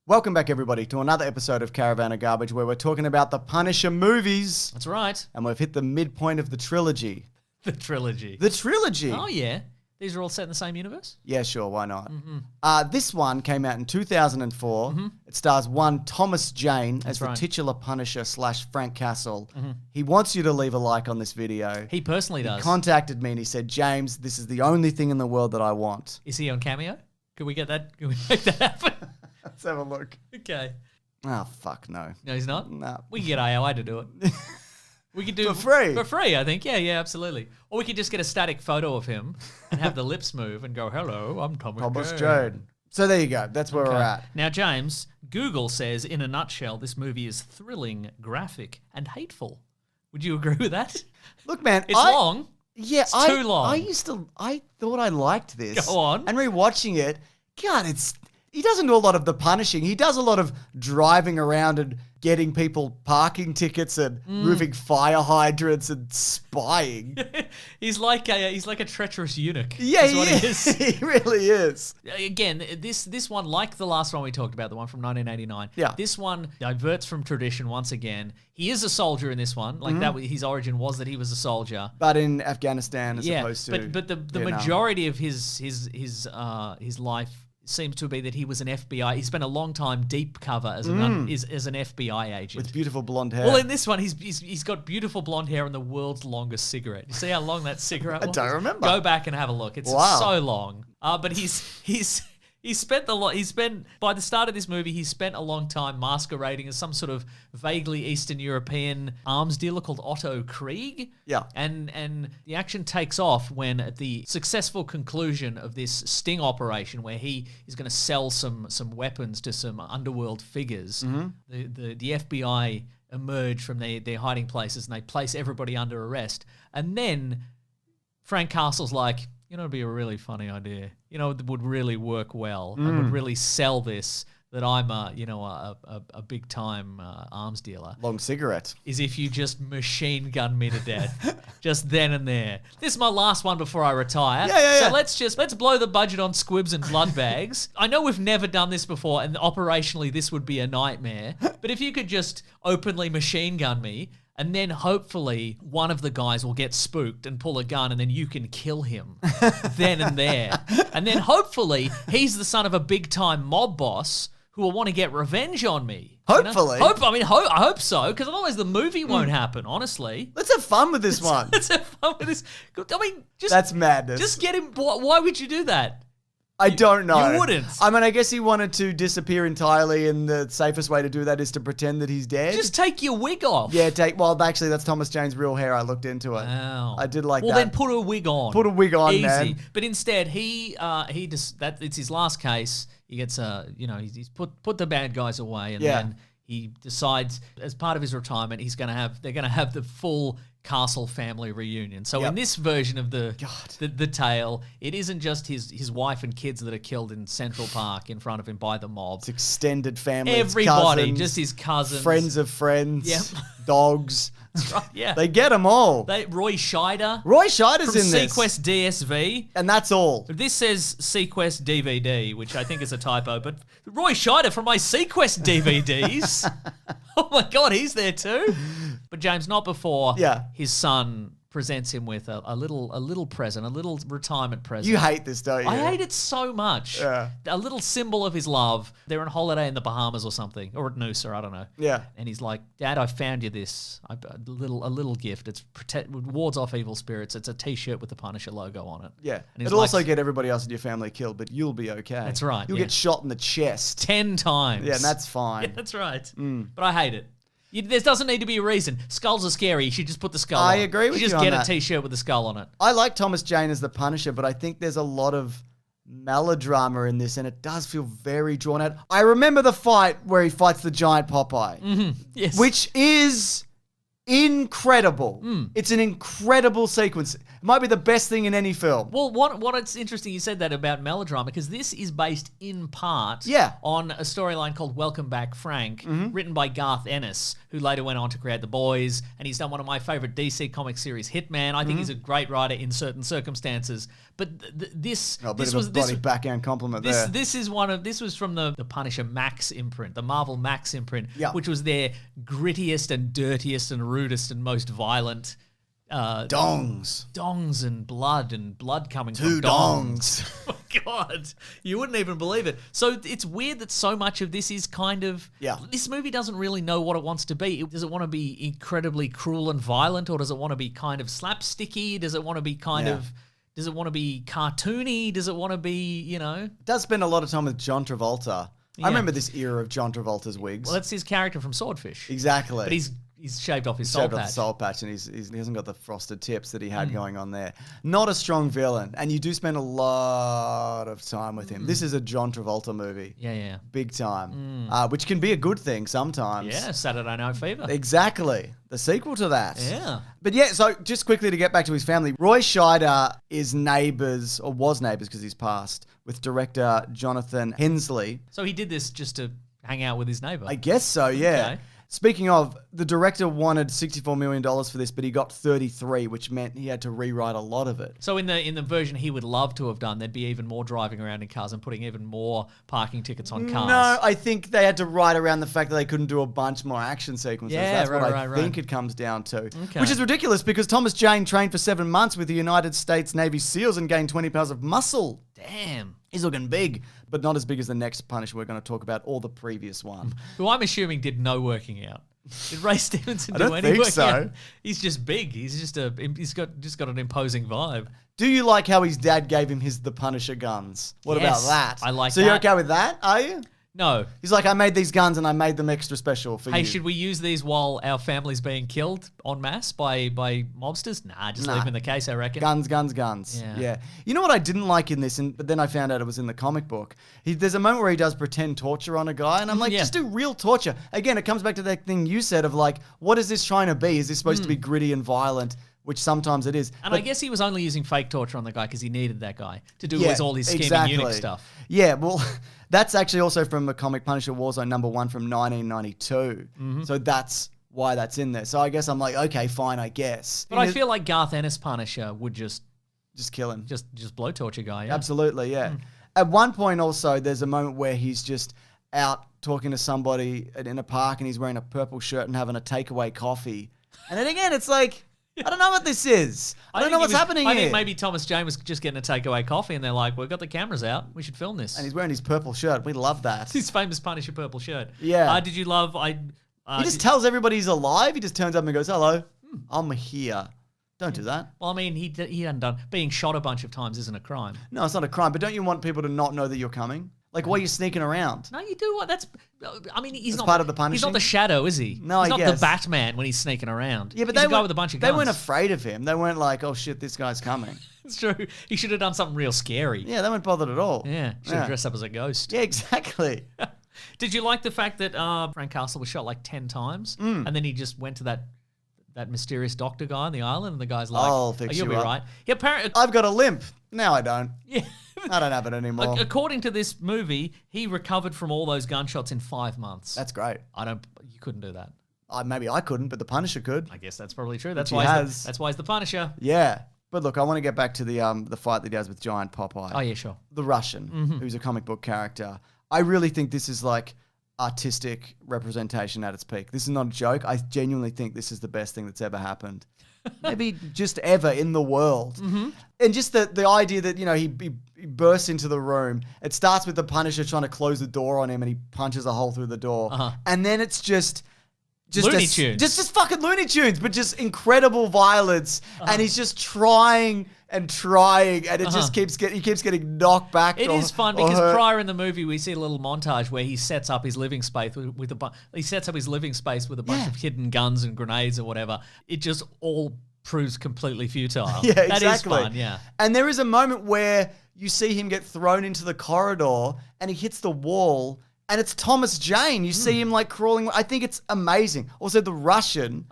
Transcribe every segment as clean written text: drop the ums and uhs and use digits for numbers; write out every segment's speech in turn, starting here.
Welcome back, everybody, to another episode of Caravan of Garbage, where we're talking about the Punisher movies. That's right. And we've hit the midpoint of the trilogy. The trilogy. The trilogy? Oh, yeah. These are all set in the same universe? Yeah, sure, why not? This one came out in 2004. It stars one Thomas Jane as the titular Punisher / Frank Castle. He wants you to leave a like on this video. He personally does. He contacted me and he said, James, this is the only thing in the world that I want. Is he on Cameo? Could we get that? Can we make that happen? Let's have a look. Okay. Oh, fuck no. No, he's not? No. We can get AOI to do it. We could do For free? For free, I think. Yeah, absolutely. Or we could just get a static photo of him and have the lips move and go, hello, I'm Thomas Jane. So there you go. That's where we're at. Now, James, Google says, in a nutshell, this movie is thrilling, graphic, and hateful. Would you agree with that? Look, man. It's long. Yeah, it's too long. I thought I liked this. Go on. And rewatching it, God, he doesn't do a lot of the punishing. He does a lot of driving around and getting people parking tickets and moving fire hydrants and spying. He's like a treacherous eunuch. Yeah, he is. He really is. Again, this one, like the last one we talked about, the one from 1989. Yeah. This one diverts from tradition once again. He is a soldier in this one. Like that, his origin was that he was a soldier, but in Afghanistan as opposed to. But the majority of his life seems to be that he was an FBI. He spent a long time deep cover as an FBI agent with beautiful blonde hair. Well, in this one, he's got beautiful blonde hair and the world's longest cigarette. You see how long that cigarette was? I don't remember. Go back and have a look. It's so long. But by the start of this movie, he spent a long time masquerading as some sort of vaguely Eastern European arms dealer called Otto Krieg. Yeah. And the action takes off when, at the successful conclusion of this sting operation where he is going to sell some weapons to some underworld figures, the FBI emerge from their hiding places and they place everybody under arrest. And then Frank Castle's like, it'd be a really funny idea. It would really work well and would really sell this, that I'm a big time arms dealer. Long cigarette. Is if you just machine gun me to death, just then and there. This is my last one before I retire. Yeah. So let's blow the budget on squibs and blood bags. I know we've never done this before, and operationally this would be a nightmare. But if you could just openly machine gun me, and then hopefully one of the guys will get spooked and pull a gun and then you can kill him then and there. And then hopefully he's the son of a big-time mob boss who will want to get revenge on me. Hopefully. I hope so, because otherwise the movie won't happen, honestly. Let's have fun with this one. Let's have fun with this. I mean, that's madness. Just get him. Why would you do that? I don't know. You wouldn't. I mean, I guess he wanted to disappear entirely, and the safest way to do that is to pretend that he's dead. Just take your wig off. Yeah, actually, that's Thomas Jane's real hair. I looked into it. Wow. I did like that. Well, then put a wig on. Put a wig on, easy. man. But instead, it's his last case. He gets he's put the bad guys away, and then he decides, as part of his retirement, they're gonna have the full Castle family reunion. So in this version of the tale, it isn't just his wife and kids that are killed in Central Park in front of him by the mob. It's extended family. Everybody, cousins, just his cousins, friends of friends, dogs. That's right, yeah. They get them all. Roy Scheider. Roy Scheider's from in this. Sequest DSV. And that's all. This says Sequest DVD, which I think is a typo, but Roy Scheider from my Sequest DVDs. Oh my God, he's there too. But James, not before his son presents him with a little present, a little retirement present. You hate this, don't you? I hate it so much. Yeah. A little symbol of his love. They're on holiday in the Bahamas or something, or at Noosa, I don't know. Yeah. And he's like, Dad, I found you this. A little gift. It wards off evil spirits. It's a T-shirt with the Punisher logo on it. Yeah. And it'll also get everybody else in your family killed, but you'll be okay. That's right. You'll get shot in the chest 10 times. Yeah, and that's fine. Yeah, that's right. But I hate it. There doesn't need to be a reason. Skulls are scary. You should just put the skull on. I agree with you on just get that. a T-shirt with the skull on it. I like Thomas Jane as the Punisher, but I think there's a lot of melodrama in this, and it does feel very drawn out. I remember the fight where he fights the giant Popeye. Yes. Which is incredible. It's an incredible sequence. It might be the best thing in any film. Well, what it's interesting you said that about melodrama, because this is based in part on a storyline called Welcome Back, Frank, written by Garth Ennis, who later went on to create The Boys, and he's done one of my favorite DC comic series, Hitman. I think he's a great writer in certain circumstances, but this was a bloody backhand compliment there. This was from the Punisher Max imprint, the Marvel Max imprint, which was their grittiest and dirtiest and rudest and most violent. Dongs and blood coming from dongs. Oh my God, you wouldn't even believe it. So it's weird that so much of this is kind of this movie doesn't really know what it wants to be. Does it want to be incredibly cruel and violent, or does it want to be kind of slapsticky? Does it want to be does it want to be cartoony? Does it want to be, It does spend a lot of time with John Travolta. I remember this era of John Travolta's wigs. Well, that's his character from Swordfish. Exactly. But he's shaved off his soul patch. Off the soul patch, and he hasn't got the frosted tips that he had going on there. Not a strong villain, and you do spend a lot of time with him. This is a John Travolta movie. Yeah. Big time. Which can be a good thing sometimes. Yeah, Saturday Night Fever. Exactly. The sequel to that. Yeah. But yeah, so just quickly to get back to his family, Roy Scheider is neighbours, or was neighbours because he's passed, with director Jonathan Hensley. So he did this just to hang out with his neighbour? I guess so, yeah. Okay. Speaking of, the director wanted $64 million for this, but he got 33, which meant he had to rewrite a lot of it. So in the version he would love to have done, there'd be even more driving around in cars and putting even more parking tickets on cars. No, I think they had to write around the fact that they couldn't do a bunch more action sequences. Yeah, That's what I think it comes down to. Okay. Which is ridiculous because Thomas Jane trained for 7 months with the United States Navy SEALs and gained 20 pounds of muscle. Damn. He's looking big, but not as big as the next Punisher we're going to talk about or the previous one. Who I'm assuming did no working out. Did Ray Stevenson I do don't any think working so. out? He's just big. He's got an imposing vibe. Do you like how his dad gave him the Punisher guns? What about that? I like so that. So you're okay with that, are you? No. He's like, I made these guns and I made them extra special for you. Hey, should we use these while our family's being killed en masse by mobsters? Nah, just leave them in the case, I reckon. Guns. Yeah. You know what I didn't like in this, but then I found out it was in the comic book? There's a moment where he does pretend torture on a guy, and I'm like, just do real torture. Again, it comes back to that thing you said of like, what is this trying to be? Is this supposed to be gritty and violent? Which sometimes it is. And I guess he was only using fake torture on the guy because he needed that guy to do all his scheming eunuch stuff. Yeah, well, that's actually also from the comic Punisher Warzone #1 from 1992. So that's why that's in there. So I guess I'm like, okay, fine, I guess. But I feel like Garth Ennis Punisher would just kill him. Just blow torture guy, yeah. Absolutely, yeah. At one point also, there's a moment where he's just out talking to somebody in a park and he's wearing a purple shirt and having a takeaway coffee. And then again, it's like, I don't know what this is. I don't know what's happening here. I think maybe Thomas Jane was just getting a takeaway coffee and they're like, we've got the cameras out. We should film this. And he's wearing his purple shirt. We love that. His famous Punisher purple shirt. Yeah. Did you love... he just tells everybody he's alive. He just turns up and goes, hello, I'm here. Don't do that. Well, I mean, he hadn't done... Being shot a bunch of times isn't a crime. No, it's not a crime. But don't you want people to not know that you're coming? Like, why are you sneaking around? No, you do. That's... I mean, he's not part of the punishing. He's not the Shadow, is he? No, he's I not the Batman when he's sneaking around. Yeah, but he's they a guy with a bunch of guns. They weren't afraid of him. They weren't like, oh shit, this guy's coming. It's true. He should have done something real scary. Yeah, they weren't bothered at all. Yeah, should have dressed up as a ghost. Yeah, exactly. Did you like the fact that Frank Castle was shot like 10 times, and then he just went to that mysterious doctor guy on the island, and the guy's like, I'll fix you'll you be up. right. Yeah, apparently, I've got a limp. Now I don't. Yeah. I don't have it anymore. According to this movie, he recovered from all those gunshots in 5 months. That's great. You couldn't do that. Maybe I couldn't, but the Punisher could. I guess that's probably true. That's he why has. That's why he's the Punisher. Yeah. But look, I want to get back to the fight that he does with Giant Popeye. Oh, yeah, sure. The Russian, who's a comic book character. I really think this is like artistic representation at its peak. This is not a joke. I genuinely think this is the best thing that's ever happened. Maybe just ever in the world. And just the idea that, he bursts into the room. It starts with the Punisher trying to close the door on him and he punches a hole through the door. And then it's just Looney Tunes. Just fucking Looney Tunes, but just incredible violence. And he's just trying and it just keeps getting knocked back. It is fun because prior in the movie we see a little montage where he sets up his living space with a bunch of hidden guns and grenades or whatever. It just all proves completely futile. Yeah, exactly. That is fun, yeah. And there is a moment where you see him get thrown into the corridor and he hits the wall And it's Thomas Jane. You see him like crawling. I think it's amazing. Also, the Russian,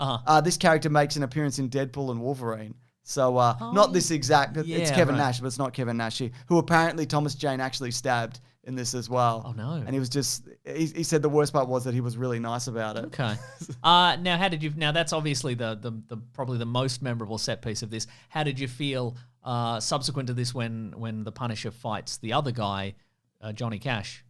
this character makes an appearance in Deadpool and Wolverine. So not this exact, it's Kevin Nash, but it's not Kevin Nash, who apparently Thomas Jane actually stabbed in this as well. Oh, no. And he was just, he said the worst part was that he was really nice about it. Okay. Now, how did you, now that's obviously the probably the most memorable set piece of this. How did you feel subsequent to this when the Punisher fights the other guy, Johnny Cash?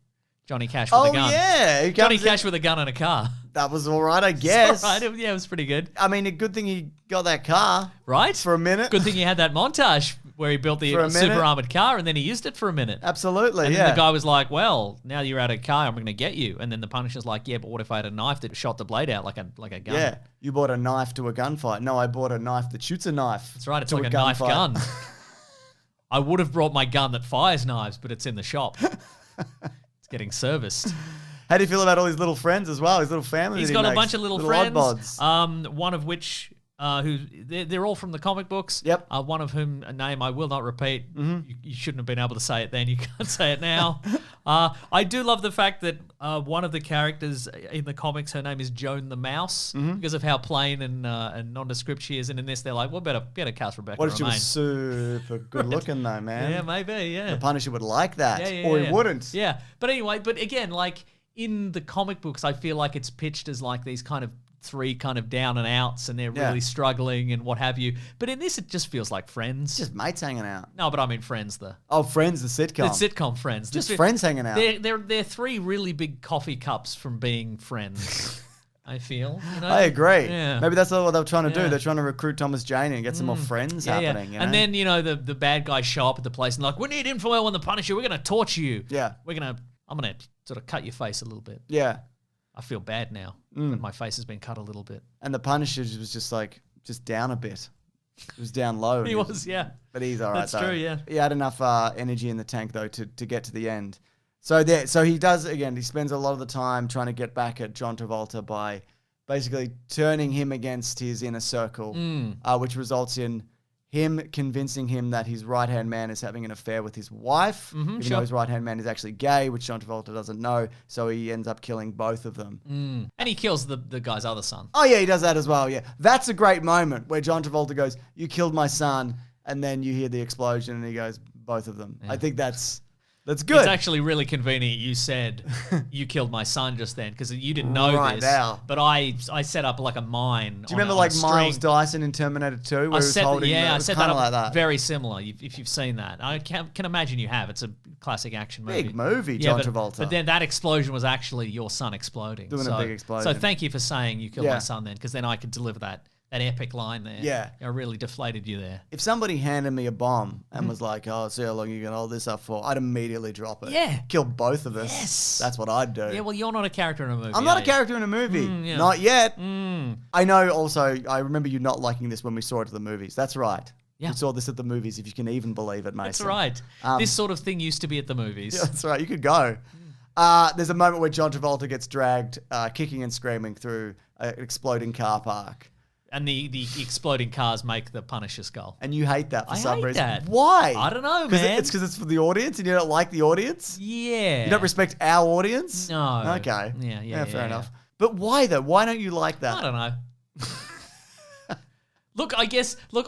Johnny Cash with a gun. Oh, yeah. Johnny Cash with a gun and a car. That was all right, I guess. All right. Yeah, it was pretty good. I mean, a good thing he got that car. Right? For a minute. Good thing he had that montage where he built the super armored car and then he used it for a minute. Absolutely, and then the guy was like, well, now you're out of car, I'm going to get you. And then the Punisher's like, yeah, but what if I had a knife that shot the blade out like a gun? Yeah, you bought a knife to a gunfight. No, I bought a knife that shoots a knife. That's right, it's like a knife gun. I would have brought my gun that fires knives, but it's in the shop. It's getting serviced. How do you feel about all his little friends as well? His little family. He's got a bunch of little friends. Oddbods. One of which, they're all from the comic books. Yep. One of whom, a name I will not repeat. You shouldn't have been able to say it then. You can't say it now. I do love the fact that one of the characters in the comics, her name is Joan the Mouse, because of how plain and nondescript she is. And in this, they're like, well, better cast Rebecca What if Romaine. she was super good looking though, man? Yeah, maybe. Yeah. The Punisher would like that, or he wouldn't. Yeah, but anyway, but again, like in the comic books, I feel like it's pitched as like these kind of three kind of down and outs, and they're really struggling and what have you. But in this, it just feels like Friends. Just mates hanging out. No, but I mean Friends, the Friends, the sitcom. The sitcom Friends. Just friends hanging out. They're three really big coffee cups from being friends. I feel. You know? I agree. Yeah. Maybe that's what they're trying to do. They're trying to recruit Thomas Jane and get some more friends happening. You know? And then, the bad guys show up at the place and like, we need info on the Punisher. We're going to torture you. Yeah. I'm going to sort of cut your face a little bit. Yeah. I feel bad now that my face has been cut a little bit. And the Punisher was just down a bit. It was down low. He was, yeah. But he's all right, That's though. true, yeah. He had enough energy in the tank, though, to get to the end. So he does, again, he spends a lot of the time trying to get back at John Travolta by basically turning him against his inner circle, which results in him convincing him that his right-hand man is having an affair with his wife, even though his right-hand man is actually gay, which John Travolta doesn't know, so he ends up killing both of them. And he kills the guy's other son. Oh, yeah, he does that as well, yeah. That's a great moment where John Travolta goes, you killed my son, and then you hear the explosion, and he goes, both of them. Yeah. I think that's good. It's actually really convenient you said you killed my son just then, because you didn't know this. Now. But I set up like a mine. Do you remember like Miles Dyson in Terminator 2 where he was holding I set that up like that. Very similar, if you've seen that. I can imagine you have. It's a classic action movie. Big movie, John Travolta. But then that explosion was actually your son exploding. Doing a big explosion. So thank you for saying you killed my son then, because then I could deliver that epic line there. Yeah. I really deflated you there. If somebody handed me a bomb and was like, oh, see how long you can hold this up for, I'd immediately drop it. Yeah. Kill both of us. Yes. That's what I'd do. Yeah, well, you're not a character in a movie. I'm not a character in a movie. Not yet. I know also, I remember you not liking this when we saw it at the movies. That's right. Yeah. We saw this at the movies, if you can even believe it, Mason. That's right. This sort of thing used to be at the movies. Yeah, that's right. You could go. There's a moment where John Travolta gets dragged, kicking and screaming through an exploding car park. And the exploding cars make the Punisher skull. And you hate that for some reason. I hate that. Why? I don't know, man. It's because it's for the audience and you don't like the audience? Yeah. You don't respect our audience? No. Okay. Yeah, fair enough. But why, though? Why don't you like that? I don't know. Look,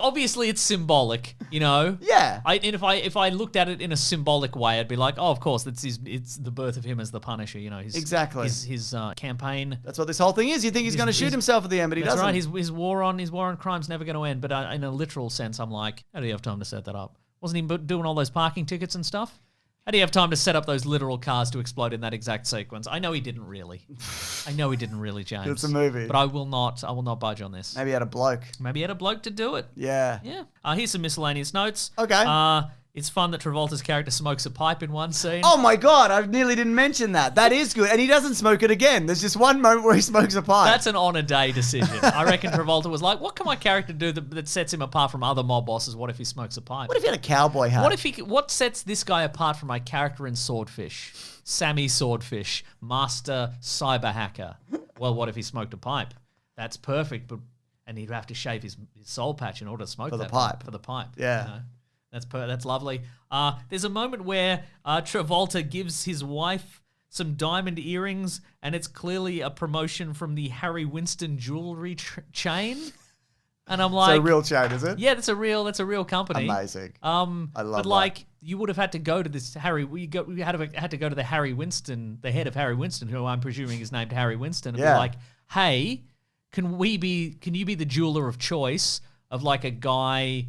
obviously it's symbolic, you know? Yeah. And if I looked at it in a symbolic way, I'd be like, oh, of course, it's the birth of him as the Punisher, you know. Exactly. His campaign. That's what this whole thing is. You think he's going to shoot himself at the end, but he doesn't. That's right. His war on crime's never going to end. But in a literal sense, I'm like, how do you have time to set that up? Wasn't he doing all those parking tickets and stuff? How do you have time to set up those literal cars to explode in that exact sequence? I know he didn't really, James. It's a movie. But I will not budge on this. Maybe he had a bloke. Maybe he had a bloke to do it. Yeah. Yeah. Here's some miscellaneous notes. Okay. It's fun that Travolta's character smokes a pipe in one scene. Oh my God, I nearly didn't mention that. That is good. And he doesn't smoke it again. There's just one moment where he smokes a pipe. That's an on-a-day decision. I reckon Travolta was like, what can my character do that sets him apart from other mob bosses? What if he smokes a pipe? What if he had a cowboy hat? What sets this guy apart from my character in Swordfish? Sammy Swordfish, master cyber hacker. Well, what if he smoked a pipe? That's perfect, and he'd have to shave his soul patch in order to smoke For the pipe. For the pipe. Yeah. You know? That's lovely. There's a moment where Travolta gives his wife some diamond earrings, and it's clearly a promotion from the Harry Winston jewelry chain. And I'm like, it's a real chain, is it? yeah, that's a real company. Amazing. I love but that. like, you would have had to go to this we had to go to the Harry Winston, the head of Harry Winston, who I'm presuming is named Harry Winston, and be like, hey, can you be the jeweler of choice of like a guy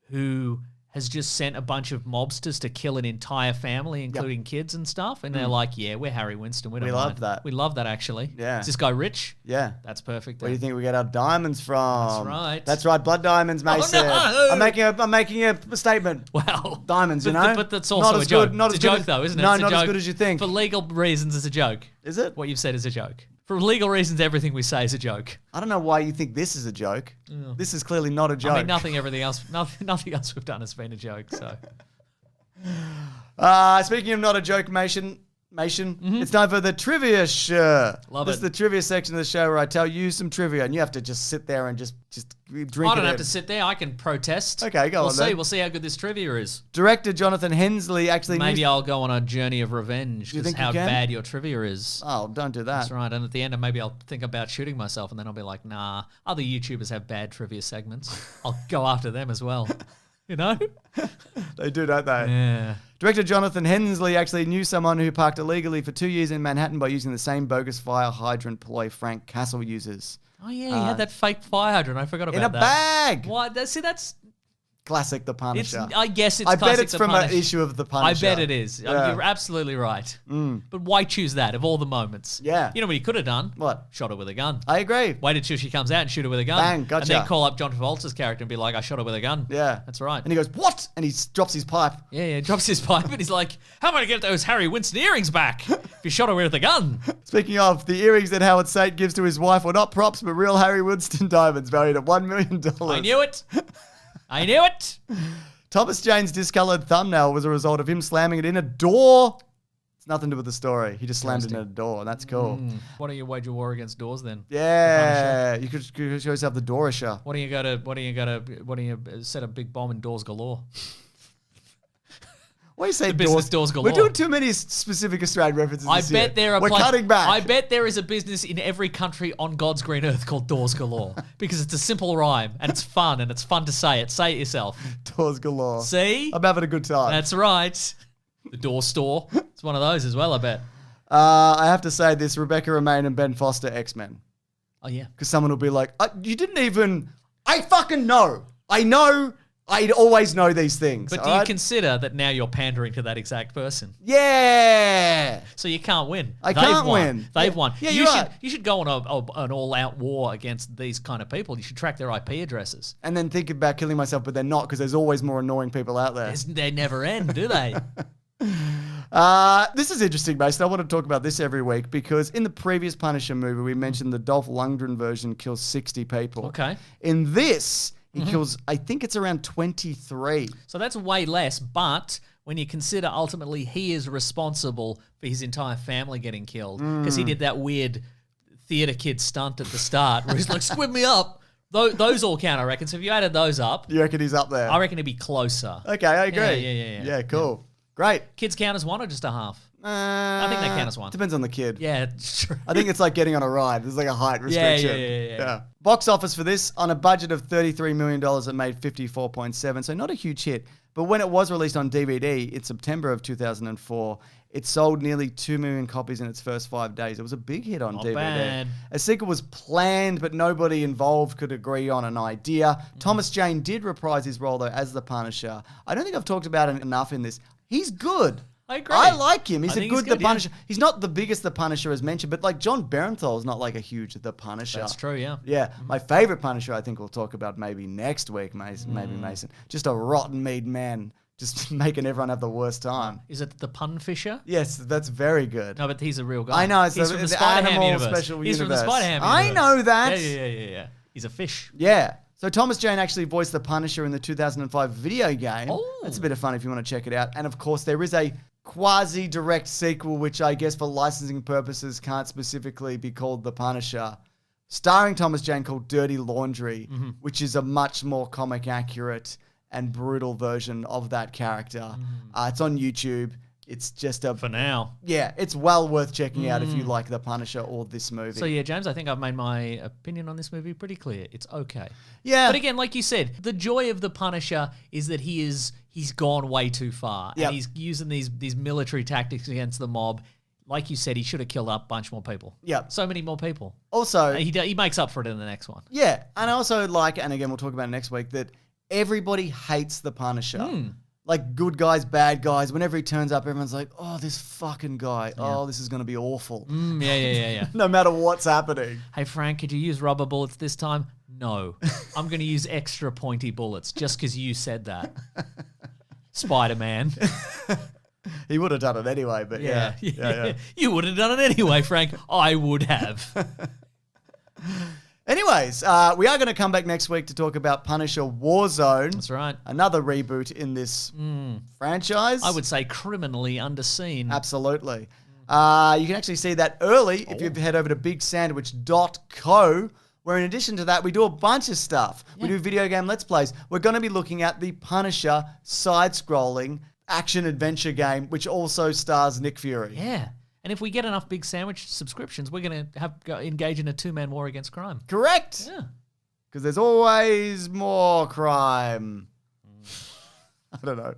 who has just sent a bunch of mobsters to kill an entire family, including kids and stuff? And they're like, yeah, we're Harry Winston. We love that. We love that, actually. Yeah. Is this guy rich? Yeah. That's perfect. Where do you think we get our diamonds from? That's right. That's right, blood diamonds, Mason. no! I'm making a statement. Well, Diamonds, But that's also a joke. It's a joke, though, isn't it? No, It's a not joke. as good as you think. For legal reasons, it's a joke. Is it? What you've said is a joke. For legal reasons, everything we say is a joke. I don't know why you think this is a joke. This is clearly not a joke. I mean, nothing else we've done has been a joke. So, speaking of not a joke, Mason, it's time for the trivia show. Love This it. is the trivia section of the show where I tell you some trivia, and you have to just sit there and just drink I don't it have in. to sit there. I can protest. Okay, go on then. We'll see how good this trivia is. Director Jonathan Hensley actually Maybe I'll go on a journey of revenge Do you because think you how can? bad your trivia is. Oh, don't do that. That's right. And at the end, maybe I'll think about shooting myself, and then I'll be like, nah, other YouTubers have bad trivia segments. I'll go after them as well. You know? They do, don't they? Yeah. Director Jonathan Hensley actually knew someone who parked illegally for 2 years in Manhattan by using the same bogus fire hydrant ploy Frank Castle uses. Oh, yeah, he had that fake fire hydrant. I forgot about In a that. bag! What? That's... Classic The Punisher. I guess it's I bet classic it's The from an Punisher. issue of The I Punisher. bet it is. Yeah. You're absolutely right. But why choose that of all the moments? Yeah. You know what he could have done? What? Shot her with a gun. I agree. Waited till she comes out and shoot her with a gun. Bang, gotcha. And then call up John Travolta's character and be like, I shot her with a gun. Yeah. That's right. And he goes, what? And he drops his pipe. Yeah, drops his pipe and he's like, how am I going to get those Harry Winston earrings back if you shot her with a gun? Speaking of, the earrings that Howard Saint gives to his wife were not props, but real Harry Winston diamonds valued at $1 million. I knew it. I knew it. Thomas Jane's discolored thumbnail was a result of him slamming it in a door. It's nothing to do with the story. He just slammed it in a door, and that's cool. Why don't you wage a war against doors then? Yeah, you could show yourself the Doorisher. Why don't you set a big bomb in Doors Galore? What do you say, The business doors galore. We're doing too many specific Australian references I this year. bet there are. We're cutting back. I bet there is a business in every country on God's green earth called Doors Galore because it's a simple rhyme and it's fun to say it. Say it yourself. Doors galore. See, I'm having a good time. that's right. The Door Store. It's one of those as well. I bet. I have to say this: Rebecca Romaine and Ben Foster, X-Men. Oh yeah. Because someone will be like, you didn't even. I fucking know. I know. I always know these things. But do you consider that now you're pandering to that exact person? Yeah. So you can't win. I They've can't won. win. They've won. Yeah, you you're should right. you should go on an all-out war against these kind of people. You should track their IP addresses. And then think about killing myself, but they're not because there's always more annoying people out there. They never end, do they? This is interesting, Mason. I want to talk about this every week because in the previous Punisher movie, we mentioned the Dolph Lundgren version kills 60 people. Okay. In this, he kills, I think it's around 23. So that's way less, but when you consider ultimately he is responsible for his entire family getting killed because he did that weird theater kid stunt at the start where he's like, squib me up. Those all count, I reckon. So if you added those up, You reckon he's up there? I reckon it'd be closer. Okay, I agree. Yeah. Yeah, cool. Great. Kids count as one or just a half? I think they count as one. Depends on the kid. Yeah, it's true. I think it's like getting on a ride. There's like a height restriction. Yeah. Box office for this, on a budget of $33 million, it made 54.7, so not a huge hit. But when it was released on DVD in September of 2004, it sold nearly 2 million copies in its first 5 days. It was a big hit on DVD. Bad. A sequel was planned, but nobody involved could agree on an idea. Thomas Jane did reprise his role, though, as the Punisher. I don't think I've talked about it enough in this. He's good. I agree. I like him. He's I a think good he's The good, yeah. Punisher. He's not the biggest The Punisher as mentioned, but like John Barenthal is not like a huge The Punisher. That's true, yeah. Yeah. My favorite Punisher, I think we'll talk about maybe next week, Mason. Maybe Mason. Just a rotten meat man, just making everyone have the worst time. Is it the Pun Fisher? Yes, that's very good. No, but he's a real guy. I know. It's he's the, from the the Spider-Ham animal universe. special He's universe. from the Spider-Ham I universe. know that. Yeah. He's a fish. Yeah. So Thomas Jane actually voiced the Punisher in the 2005 video game. Oh. That's a bit of fun if you want to check it out. And of course, there is a quasi-direct sequel, which I guess for licensing purposes can't specifically be called The Punisher, starring Thomas Jane, called Dirty Laundry, which is a much more comic accurate and brutal version of that character. It's on YouTube. it's just a For now. yeah, it's well worth checking out if you like The Punisher or this movie. So yeah, James, I think I've made my opinion on this movie pretty clear. It's okay. Yeah. But again, like you said, the joy of the Punisher is that he's gone way too far. Yep. And he's using these military tactics against the mob. Like you said, he should have killed a bunch more people. Yep. So many more people. Also, He makes up for it in the next one. yeah, and I also like, and again we'll talk about it next week, that everybody hates the Punisher. Like good guys, bad guys. Whenever he turns up, everyone's like, "Oh, this fucking guy. Oh, this is going to be awful." Yeah. No matter what's happening. Hey, Frank, could you use rubber bullets this time? No. I'm going to use extra pointy bullets just because you said that. Spider-Man. He would have done it anyway, but yeah. You would have done it anyway, Frank. I would have. Anyways, we are going to come back next week to talk about Punisher Warzone. That's right. Another reboot in this franchise. I would say criminally underseen. Absolutely. You can actually see that early if you head over to bigsandwich.co, where in addition to that, we do a bunch of stuff. We do video game Let's Plays. We're going to be looking at the Punisher side-scrolling action-adventure game, which also stars Nick Fury. Yeah. And if we get enough Big Sandwich subscriptions, we're going to engage in a two-man war against crime. Correct. Yeah. Because there's always more crime. I don't know.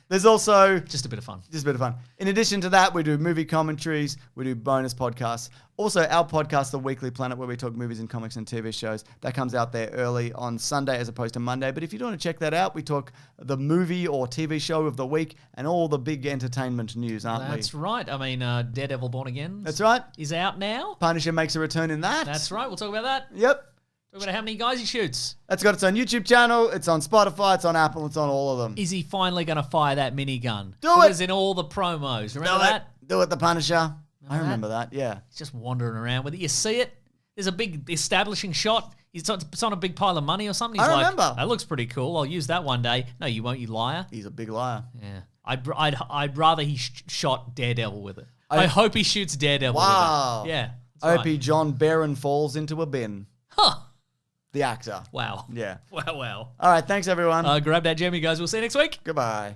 There's also... Just a bit of fun. Just a bit of fun. In addition to that, we do movie commentaries, we do bonus podcasts. Also, our podcast, The Weekly Planet, where we talk movies and comics and TV shows, that comes out there early on Sunday as opposed to Monday. But if you don't want to check that out, we talk the movie or TV show of the week and all the big entertainment news, aren't we? That's right. I mean, Daredevil Born Again. That's right. Is out now. Punisher makes a return in that. That's right. We'll talk about that. Yep. Talk about how many guys he shoots. That's got its own YouTube channel. It's on Spotify. It's on Apple. It's on all of them. Is he finally going to fire that minigun? Do it. It was in all the promos. Remember that? Do it, the Punisher. I remember that. Yeah. He's just wandering around with it. You see it? There's a big establishing shot. It's on a big pile of money or something. He's I like, remember. that looks pretty cool. I'll use that one day. No, you won't, you liar. He's a big liar. Yeah. I'd rather he shot Daredevil with it. I hope he shoots Daredevil Wow. with it. Yeah. I hope John Barron falls into a bin. Huh. The actor. Wow. Yeah. Wow. All right. Thanks, everyone. Grab that gem, you guys. We'll see you next week. Goodbye.